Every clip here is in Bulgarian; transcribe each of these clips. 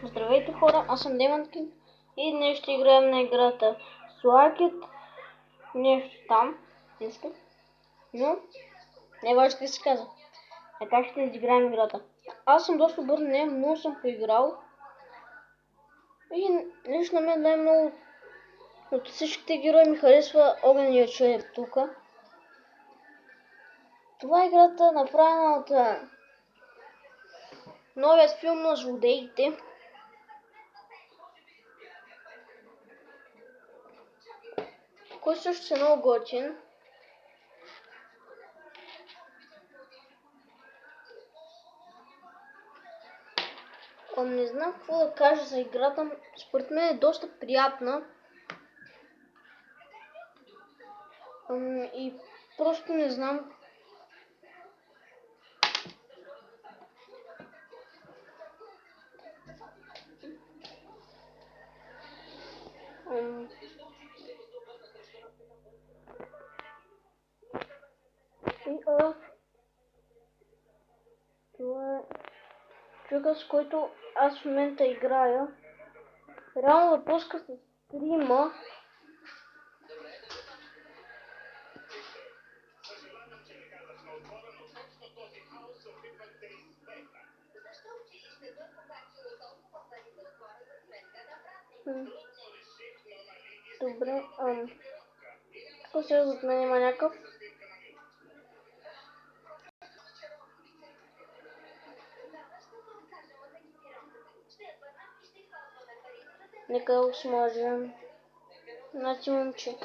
Здравейте хора, аз съм Demon King и днес ще играем на играта Slacket, нещо там, нещо, но не важно ще се казва. Така ще изиграем играта. Аз съм доста добър, не, много съм поиграл и лично мен най-много от всичките герои ми харесва огнения череп тук. Това е играта направена от новият филм на злодеите. Който също е много готин. Не знам какво да кажа за играта, според мен е доста приятна. И просто не знам. Това е човека, с който аз в момента играя. Реално да пуска с стрима. Добре, тук сега от мен има някакъв. Нека да го смажем. Значи момче.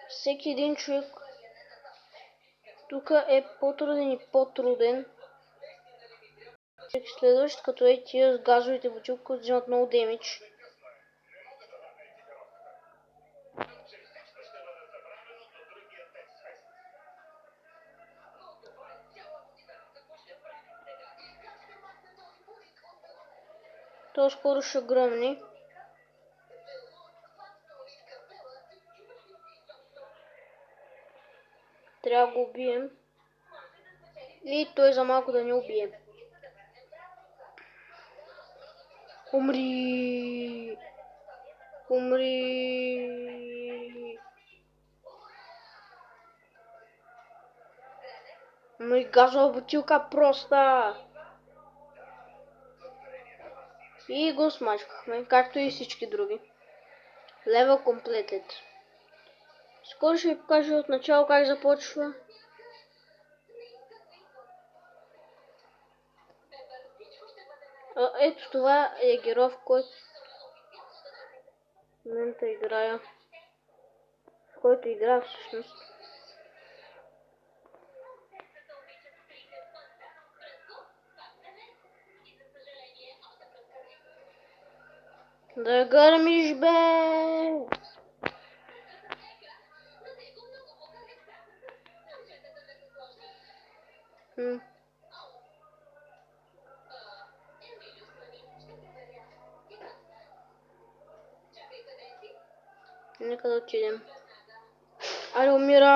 Всеки един човек тук е по-труден и по-труден. Следващ, като е тия с газовите бутилки, които взимат много демидж. Той скоро ще гръмне. Трябва да го убием. И той за малко да не убие. Умри! Умри! Умри, газова бутилка проста! И го смачкахме, както и всички други. Level completed. Скоро ще ви покажа от начало как започва. Ето това е герой, в който в момента играя. В който играя всъщност. Да гърмиш, бе! Нека да отидем. Айде, умира!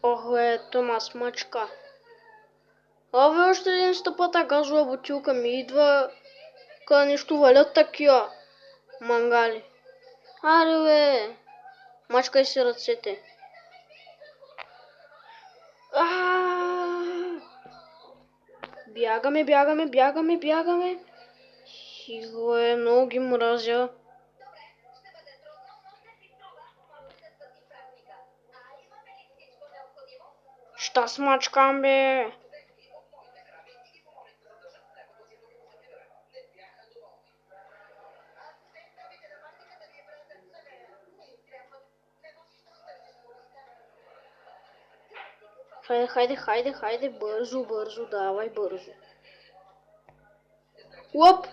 Ох, Томас мачка. Абе, още един стъпата газова бутилка ми идва. Къде нещо валят такива мангали. Аре, бе! Мачкай си ръцете. Бягаме, бягаме, бягаме, бягаме. Хиго е, много ги мразя. Ща смачкам, бе! Хайде, хайде, хайде, хайде, бързо, бързо, давай, бързо. Лоп!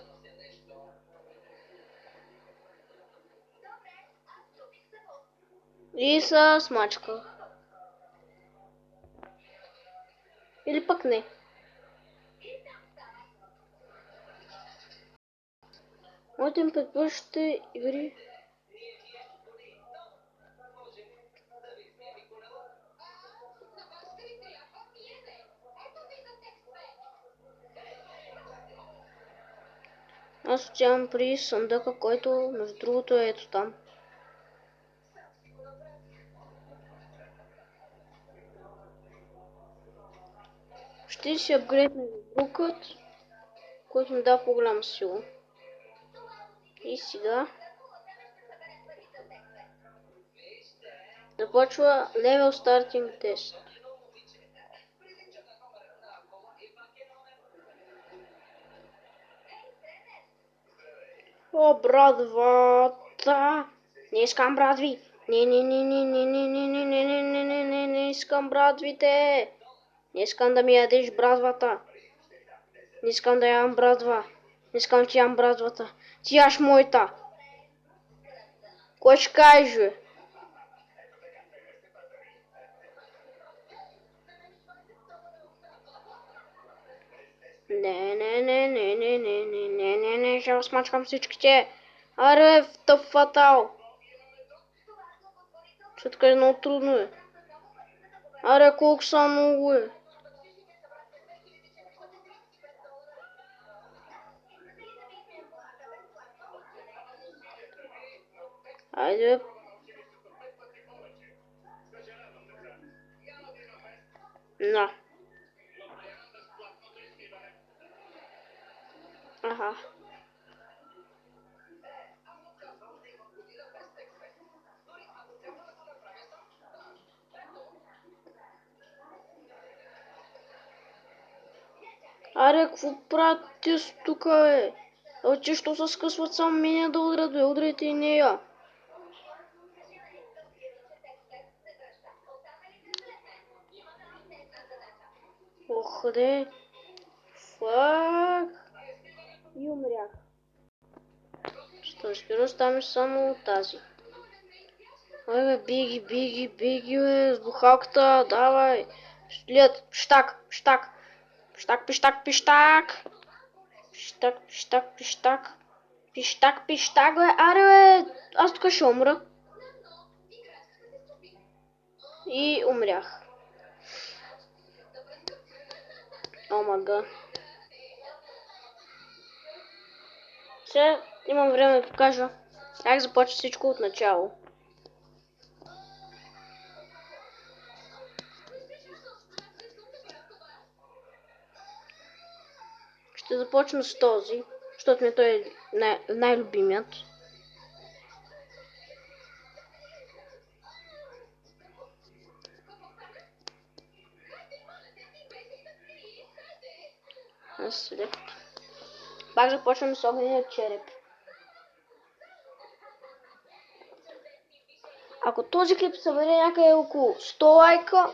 И се смачках. Или пък не. Моите им предпочитате игри. Аз отивам при съндъка, който между другото е ето там. Ще си апгрейдна звукът, който ми дава по-голяма сила. И сега започва Level Starting Test. О, брадвата! Не искам брадви! Не искам брадвите! Не искам да ми ядеш брадвата! Не искам да ям брадва! Не искам ти ям брадвата! Ти яш моята! Кой ще каже? Не, ще размачкам всичките! Аре, в фатал! Ще така много трудно е. Аре, колко са много е. Айде. На. Аха. Аре, какво правят ти тука, бе? Че що се скъсват само меня да удрят, бе? Удрайте и нея. Ох, де. Фак. И умрях. Ще разбира, там е само тази. Ой, бе, биги, бе, с бухалката, давай. След, пиштак. Пиштак. Пиштак, бе, аре, бе, аз тук ще умра. И умрях. О, мага. Сега имам време да покажа как започва всичко от начало. Ще започна с този, защото ми той е най-любимият. След. Пак започваме с огнения череп. Ако този клип събере някъде около 100 лайка,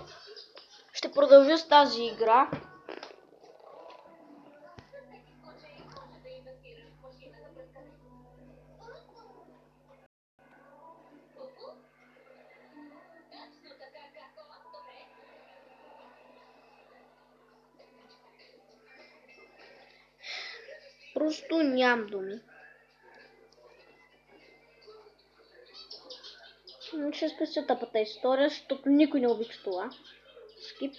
ще продължа с тази игра. Просто нямам думи. Ще спестя тъпата история, защото никой не обича това. Скип.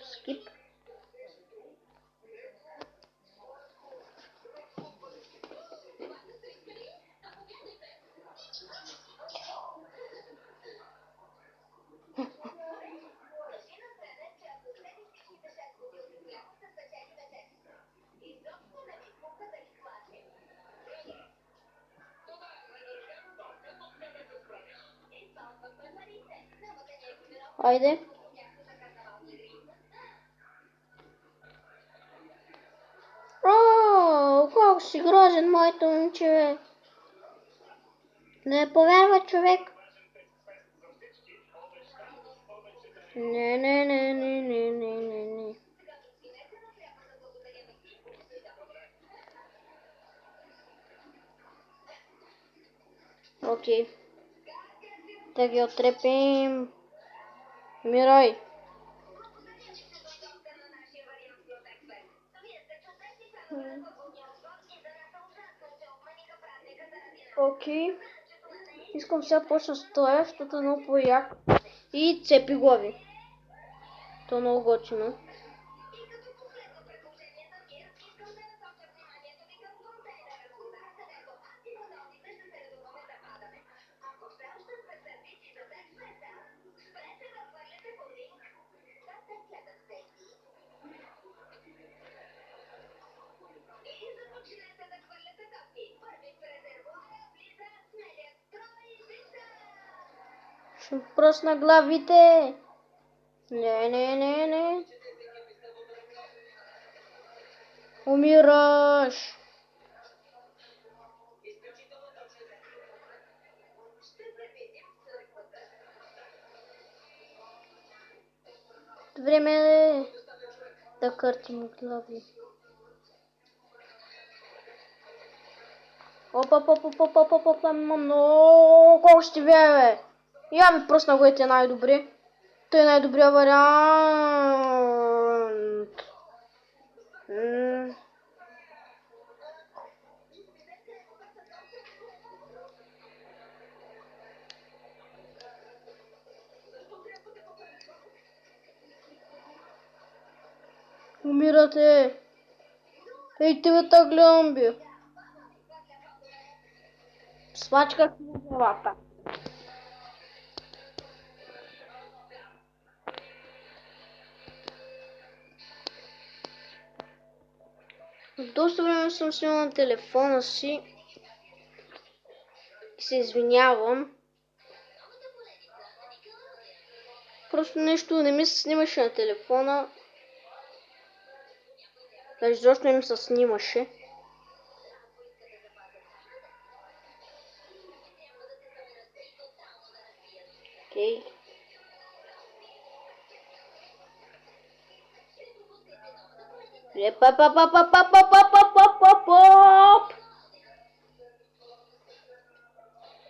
Айде. О, колко си грозен, моето момче. Не повярва човек. Не. Окей. Да ги отрепим. Мирай. Окей. Искам сега почна с това, защото е много по-як. И цепи глави. То е много готино. Ще пръсна главите. Не. Умираш. Време е да къртим глави. Опа, много още бе. Я ми пръсна главите най-добре. Той е най-добрият вариант. Умирате. Ей, ти бе, та гледам, бе. Смачках на главата. Доста време съм снимал на телефона си. И се извинявам. Просто нещо не ми се снимаше на телефона. Даже защо не ми се снимаше. Окей.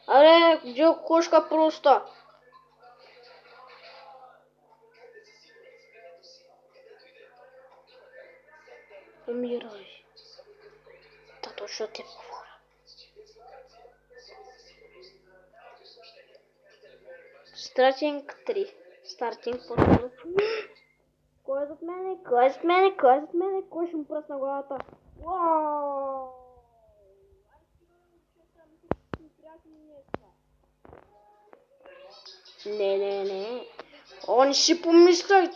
Аре, где кошка просто? Умирай. Да точно те говоря. Стартинг 3. Стартинг по-скоро. Кой е зад мене? Кой ще му пръсна главата? Уау! Не. О, не си помисляй!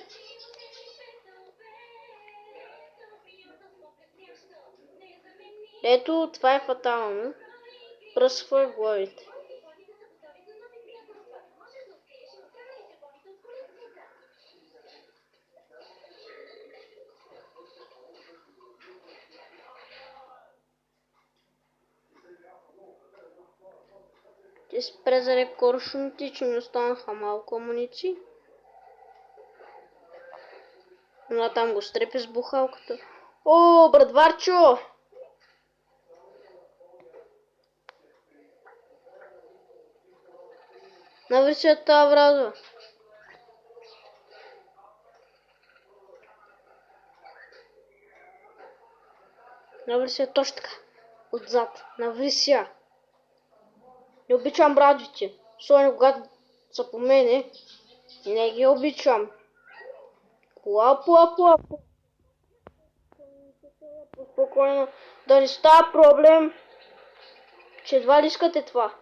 Ето, това е фатално. Пръсва главите. Ти спре заради коршуните, че ми останаха малко амуниции. Но там го стрепи с бухалката. О, братварчо! Навърши от тази враза. Навърши точно така. Отзад. Навърши. Не обичам брадвите. Особено когато са по мене. Не ги обичам. Лапо. Спокойно. Да не става проблем. Че едва ли искате това.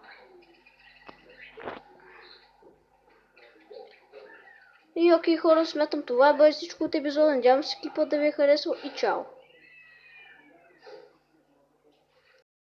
И окей хора, смятам това е всичко от епизода. Надявам се клипът да ви е харесал и чао.